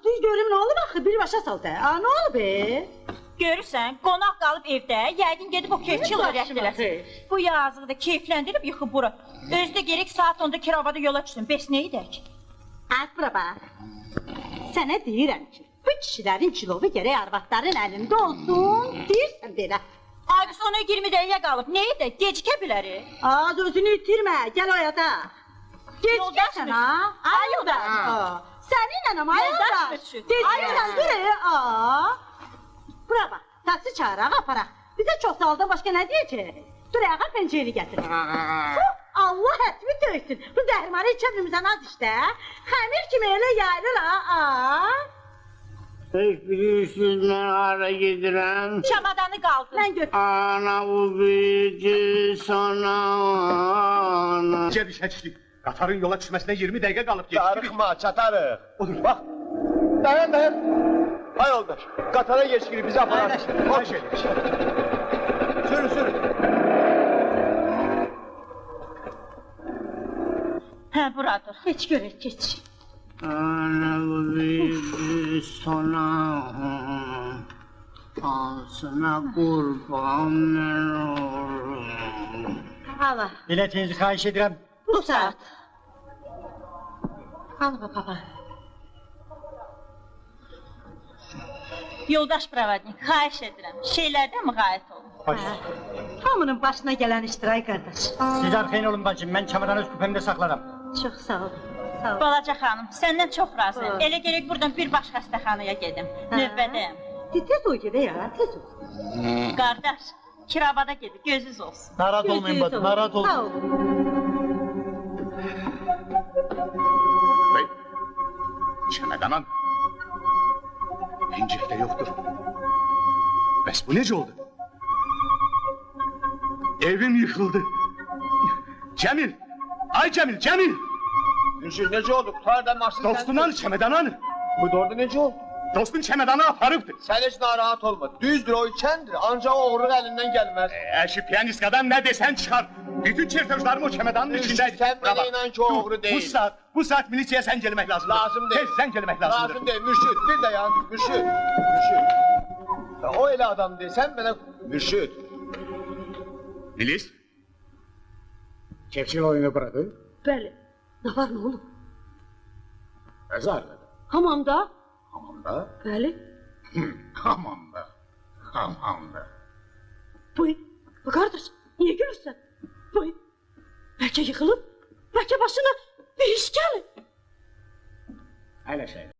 Dur görüm ne olub axı, birbaşa sal da. Nə olub? Görürsən, qonaq qalıb evdə, yəqin gedib o kefçil öyrətdiləsin. Bu yazığı da keyfləndirib yıxıb bura. Özü də gerək saat 10-da kiravada yola düşsün, bəs nə edək? Bura bax, sənə deyirəm ki, bu kişilərin kilovu gərək arvadların əlində olsun, deyirsən belə. Ay, biz ona 20 dəqiqə qalıb, nə edək, gecikə bilərik? Az özünü itirmə, gəl oyada. Gecikəsən ha? Ay yoldaş. Səninlə ama ay yoldaş. Gecikəsən dur. Bura bax, taksi çağıraq, aparaq. Bizə çox saldan başqa nə deyəcək? Dur, ayağa penceyini gətirin. Allah hətmi döysün. Bu zəhrimarı içəmimizdən az işdə. Xəmir kimi elə yayılır ha. Heç bilirsiniz, mən hara gedirəm? Çamadanı qaldı. Mən götür. Ana bu bilgi sana ana. Gel işə Qatarın yola düşməsinə 20 dəqiqə qalıb geçti. Darıxma, çatarıq. Odur, bax. Dayan. Hay yoldaş, Qatara geçkili bizi aparar. Hoş geldin. Sürün. Hə, buradır. Geç görək, geç. Ana bu bilgi sana ağzına qurban mən olurum. Allah, Biletinizi xahiş edirəm. bu saat. Al baba. Yoldaş Pravadnik, xahiş edirəm, şeylərdən müğayət olun. Hoş. Hamının başına gələn iştiray qardaş. Siz arxayın olun bacım, mən çamadanı öz kupemdə saxlaram. Çox sağ ol. Sağ ol. Balaca xanım, səndən çox razıyam. Elə gerək buradan bir baş xəstəxanaya gedim. Növbədəyim. Tez ol gedə ya, tez ol. Qardaş, kiravada gedib, gözünüz olsun. Narahat olmayın bacım, narahat Sağ olmayın. ol. Bey, çemedanan. Pencekte yoktur. Bəs bu necə oldu? Evim yıkıldı. Cemil! Ay Cemil! Mürşid, necə oldu? Qutardan maşın Dostundan çemedanan. Bu doğru necə oldu? Dostun çemedanı aparıbdı. Sen hiç narahat olma. Düzdür, o içendir. Ancak oğurluq elinden gelmez. Şu piyanistkadan ne desen çıkar. Bütün çertözlerim o çemedanın içindeydi. Sen Buna bana bak. inan ki o oğru değil. Bu saat milisiyaya sen gelmek lazımdır. Lazım değil. Sen gelmek lazımdır. Lazım değil. Mürşid, bir de ya. Mürşid. Ya, o öyle adam değil. Sen bana... Mürşid. Milis? Kefçil oyunu bırakın. Bəli. Nə var, nə olub? Ezarladı. Hamamda? Hamamda. Bəli. Hamamda. Boy, qardaş, niyə gülürsən? Boy, bəlkə yıxılıb, bəlkə başına bir iş gəlir. Öyle şey.